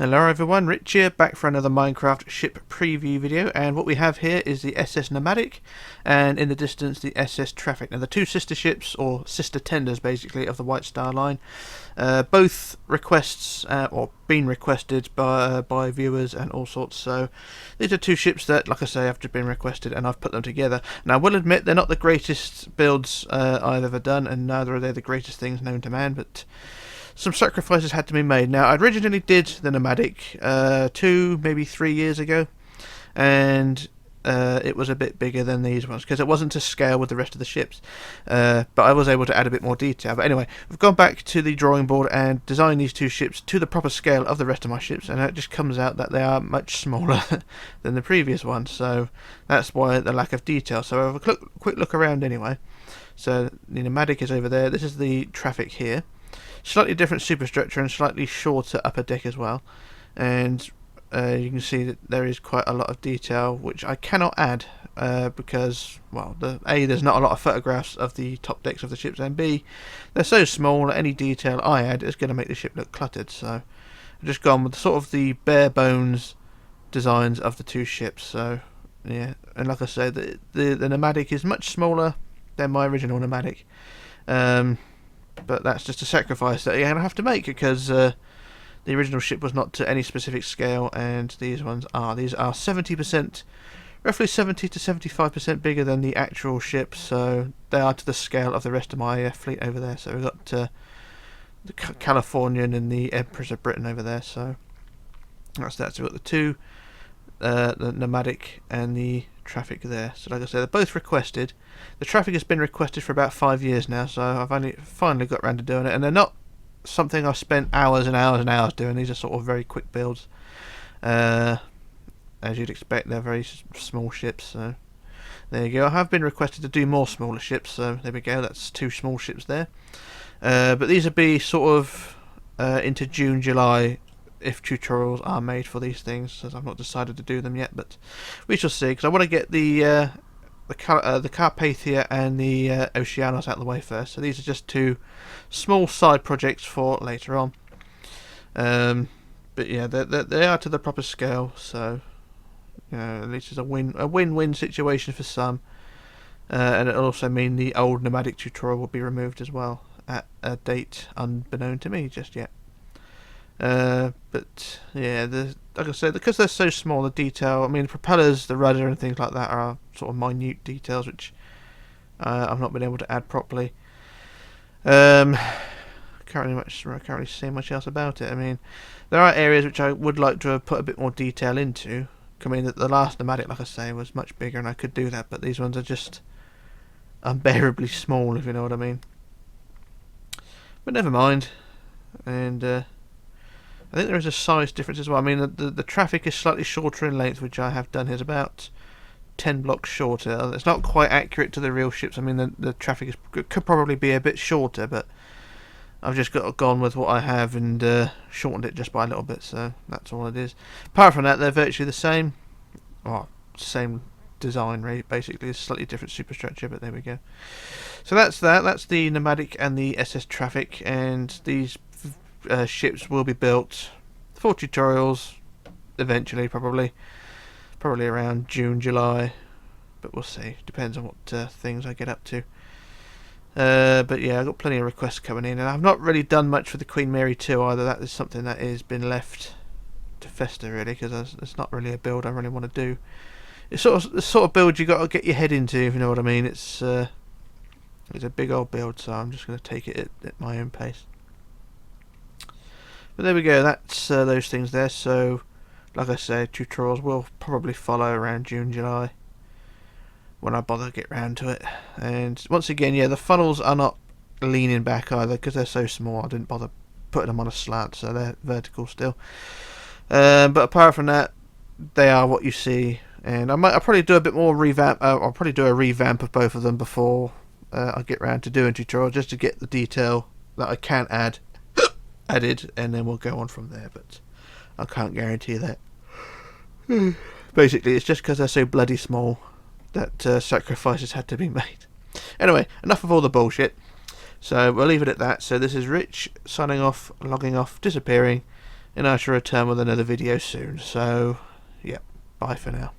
Hello everyone, Rich here, back for another Minecraft ship preview video, and what we have here is the SS Nomadic, and in the distance the SS Traffic. Now the two sister ships, or sister tenders basically, of the White Star Line, both requests, or been requested by viewers and all sorts, so these are two ships that, like I say, have just been requested and I've put them together. Now I will admit they're not the greatest builds I've ever done, and neither are they the greatest things known to man, but some sacrifices had to be made. Now, I originally did the Nomadic 2, maybe 3 years ago, and it was a bit bigger than these ones because it wasn't to scale with the rest of the ships, but I was able to add a bit more detail. But anyway, we've gone back to the drawing board and designed these two ships to the proper scale of the rest of my ships, and it just comes out that they are much smaller than the previous one, so that's why the lack of detail. So I'll have a quick look around anyway. So the Nomadic is over there, this is the Traffic here. Slightly different superstructure and slightly shorter upper deck as well, and you can see that there is quite a lot of detail which I cannot add because, well, there's not a lot of photographs of the top decks of the ships, and B, they're so small that any detail I add is going to make the ship look cluttered. So I've just gone with sort of the bare bones designs of the two ships. So yeah, and like I said, the Nomadic is much smaller than my original Nomadic. But that's just a sacrifice that you're going to have to make because the original ship was not to any specific scale, and these ones are. These are 70%, roughly 70 to 75% bigger than the actual ship, so they are to the scale of the rest of my fleet over there. So we've got the Californian and the Empress of Britain over there, so that's that. So we've got the two, the Nomadic and the Traffic there. So like I said, they're both requested. The Traffic has been requested for about 5 years now, so I've only finally got around to doing it, and they're not something I've spent hours and hours and hours doing. These are sort of very quick builds. As you'd expect, they're very small ships, so there you go. I have been requested to do more smaller ships, so there we go, that's two small ships there. But these will be sort of into June, July, if tutorials are made for these things, as I've not decided to do them yet, but we shall see, because I want to get the Carpathia and the Oceanos out of the way first. So these are just two small side projects for later on. But yeah, they are to the proper scale, so you know, at least it's a win-win situation for some. And it'll also mean the old Nomadic tutorial will be removed as well at a date unbeknown to me just yet. But yeah, like I said, because they're so small, the detail, I mean, the propellers, the rudder and things like that are sort of minute details which I've not been able to add properly. Can't really say much else about it. I mean, there are areas which I would like to have put a bit more detail into. I mean, the last Nomadic, like I say, was much bigger and I could do that, but these ones are just unbearably small, if you know what I mean. But never mind. And I think there is a size difference as well. I mean, the Traffic is slightly shorter in length, which I have done here. It's about 10 blocks shorter. It's not quite accurate to the real ships. I mean, the Traffic could probably be a bit shorter, but I've just gone with what I have and shortened it just by a little bit, so that's all it is. Apart from that, they're virtually the same. Well, same design, really, basically. It's slightly different superstructure, but there we go. So that's that. That's the Nomadic and the SS Traffic, and these ships will be built for tutorials eventually, probably around June, July, but we'll see. Depends on what things I get up to. But yeah, I've got plenty of requests coming in, and I've not really done much for the Queen Mary 2 either. That is something that has been left to fester, really, because it's not really a build I really want to do. It's the sort of build you got to get your head into, if you know what I mean. It's a big old build, so I'm just going to take it at my own pace. But there we go, that's those things there. So like I said, tutorials will probably follow around June, July, when I bother to get round to it. And once again, yeah, the funnels are not leaning back either because they're so small. I didn't bother putting them on a slant, so they're vertical still. But apart from that, they are what you see. And I'll probably do a bit more revamp. I'll probably do a revamp of both of them before I get round to doing tutorial, just to get the detail that I can added, and then we'll go on from there. But I can't guarantee that. Basically, it's just because they're so bloody small that sacrifices had to be made. Anyway, enough of all the bullshit. So we'll leave it at that. So this is Rich signing off, logging off, disappearing, and I shall return with another video soon. So, yeah, bye for now.